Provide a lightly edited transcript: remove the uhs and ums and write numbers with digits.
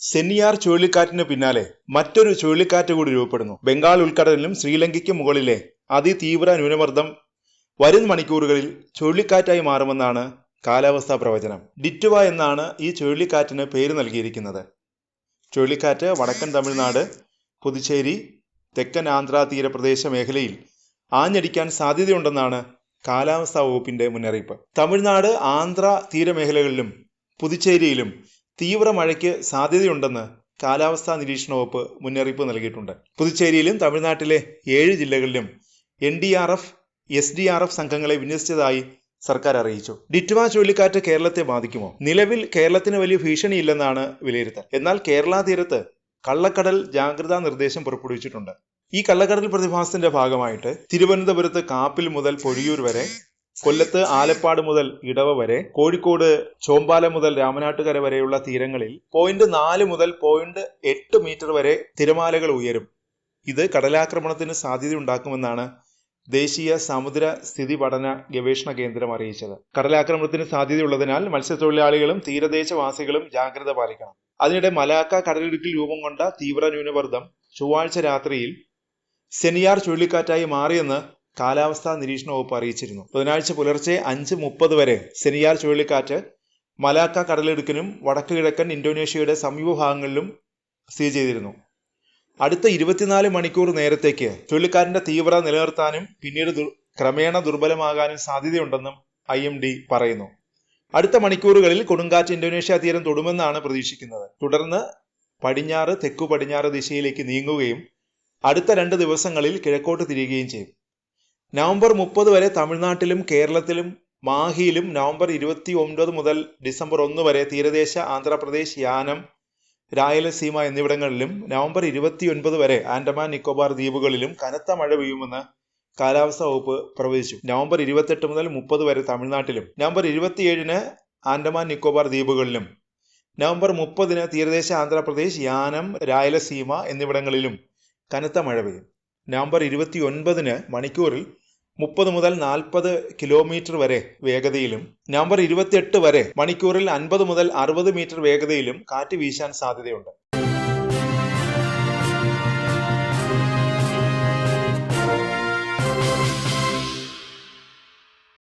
സെന്നിയാർ ചുഴലിക്കാറ്റിന് പിന്നാലെ മറ്റൊരു ചുഴലിക്കാറ്റ് കൂടി രൂപപ്പെടുന്നു. ബംഗാൾ ഉൾക്കടലിനും ശ്രീലങ്കയ്ക്കും മുകളിലെ അതിതീവ്ര ന്യൂനമർദ്ദം വരും മണിക്കൂറുകളിൽ ചുഴലിക്കാറ്റായി മാറുമെന്നാണ് കാലാവസ്ഥാ പ്രവചനം. ഡിറ്റുവ എന്നാണ് ഈ ചുഴലിക്കാറ്റിന് പേര് നൽകിയിരിക്കുന്നത്. ചുഴലിക്കാറ്റ് വടക്കൻ തമിഴ്നാട്, പുതുച്ചേരി, തെക്കൻ ആന്ധ്ര തീരപ്രദേശ മേഖലയിൽ ആഞ്ഞടിക്കാൻ സാധ്യതയുണ്ടെന്നാണ് കാലാവസ്ഥാ വകുപ്പിന്റെ മുന്നറിയിപ്പ്. തമിഴ്നാട്, ആന്ധ്ര തീരമേഖലകളിലും പുതുച്ചേരിയിലും തീവ്ര മഴയ്ക്ക് സാധ്യതയുണ്ടെന്ന് കാലാവസ്ഥാ നിരീക്ഷണ വകുപ്പ് മുന്നറിയിപ്പ് നൽകിയിട്ടുണ്ട്. പുതുച്ചേരിയിലും തമിഴ്നാട്ടിലെ 7 ജില്ലകളിലും NDRF, SDRF സംഘങ്ങളെ വിന്യസിച്ചതായി സർക്കാർ അറിയിച്ചു. ഡിറ്റുവ ചുഴലിക്കാറ്റ് കേരളത്തെ ബാധിക്കുമോ? നിലവിൽ കേരളത്തിന് വലിയ ഭീഷണിയില്ലെന്നാണ് വിലയിരുത്തൽ. എന്നാൽ കേരള തീരത്ത് കള്ളക്കടൽ ജാഗ്രതാ നിർദ്ദേശം പുറപ്പെടുവിച്ചിട്ടുണ്ട്. ഈ കള്ളക്കടൽ പ്രതിഭാസത്തിന്റെ ഭാഗമായിട്ട് തിരുവനന്തപുരത്ത് കാപ്പിൽ മുതൽ പൊഴിയൂർ വരെ, കൊല്ലത്ത് ആലപ്പാട് മുതൽ ഇടവ വരെ, കോഴിക്കോട് ചോമ്പാല മുതൽ രാമനാട്ടുകര വരെയുള്ള തീരങ്ങളിൽ 0.4 മുതൽ 0.8 മീറ്റർ വരെ തിരമാലകൾ ഉയരും. ഇത് കടലാക്രമണത്തിന് സാധ്യതയുണ്ടാക്കുമെന്നാണ് ദേശീയ സമുദ്ര സ്ഥിതി പഠന ഗവേഷണ കേന്ദ്രം അറിയിച്ചത്. കടലാക്രമണത്തിന് സാധ്യതയുള്ളതിനാൽ മത്സ്യത്തൊഴിലാളികളും തീരദേശവാസികളും ജാഗ്രത പാലിക്കണം. അതിനിടെ മലാക്ക കടലിടുക്കിൽ രൂപം കൊണ്ട തീവ്ര ന്യൂനമർദ്ദം ചൊവ്വാഴ്ച രാത്രിയിൽ സെനിയാർ ചുഴലിക്കാറ്റായി മാറിയെന്ന് കാലാവസ്ഥാ നിരീക്ഷണ വകുപ്പ് അറിയിച്ചിരുന്നു. ബുധനാഴ്ച പുലർച്ചെ 5:30 വരെ സെനിയാർ ചുഴലിക്കാറ്റ് മലാക്ക കടലിടുക്കിനും വടക്ക് കിഴക്കൻ ഇന്തോനേഷ്യയുടെ സമീപഭാഗങ്ങളിലും സ്ഥിതി ചെയ്തിരുന്നു. അടുത്ത 24 മണിക്കൂർ നേരത്തേക്ക് ചുഴലിക്കാറ്റിന്റെ തീവ്രത നിലനിർത്താനും പിന്നീട് ക്രമേണ ദുർബലമാകാനും സാധ്യതയുണ്ടെന്നും IMD പറയുന്നു. അടുത്ത മണിക്കൂറുകളിൽ കൊടുങ്കാറ്റ് ഇന്തോനേഷ്യ തീരം തൊടുമെന്നാണ് പ്രതീക്ഷിക്കുന്നത്. തുടർന്ന് പടിഞ്ഞാറ്, തെക്കു പടിഞ്ഞാറ് ദിശയിലേക്ക് നീങ്ങുകയും അടുത്ത 2 ദിവസങ്ങളിൽ കിഴക്കോട്ട് തിരിയുകയും ചെയ്യും. നവംബർ 30 വരെ തമിഴ്നാട്ടിലും കേരളത്തിലും മാഹിയിലും, നവംബർ 29 മുതൽ ഡിസംബർ 1 വരെ തീരദേശ ആന്ധ്രാപ്രദേശ്, യാനം, രായലസീമ എന്നിവിടങ്ങളിലും, നവംബർ 29 വരെ ആൻഡമാൻ നിക്കോബാർ ദ്വീപുകളിലും കനത്ത മഴ പെയ്യുമെന്ന് കാലാവസ്ഥാ വകുപ്പ് പ്രവചിച്ചു. നവംബർ 28 മുതൽ 30 വരെ തമിഴ്നാട്ടിലും, നവംബർ 27 ആൻഡമാൻ നിക്കോബാർ ദ്വീപുകളിലും, നവംബർ 30 തീരദേശ ആന്ധ്രാപ്രദേശ്, യാനം, രായലസീമ എന്നിവിടങ്ങളിലും കനത്ത മഴ പെയ്യും. നവംബർ 29 മണിക്കൂറിൽ 30 മുതൽ 40 കിലോമീറ്റർ വരെ വേഗതയിലും, നവംബർ 28 വരെ മണിക്കൂറിൽ 50 മുതൽ 60 മീറ്റർ വേഗതയിലും കാറ്റ് വീശാൻ സാധ്യതയുണ്ട്.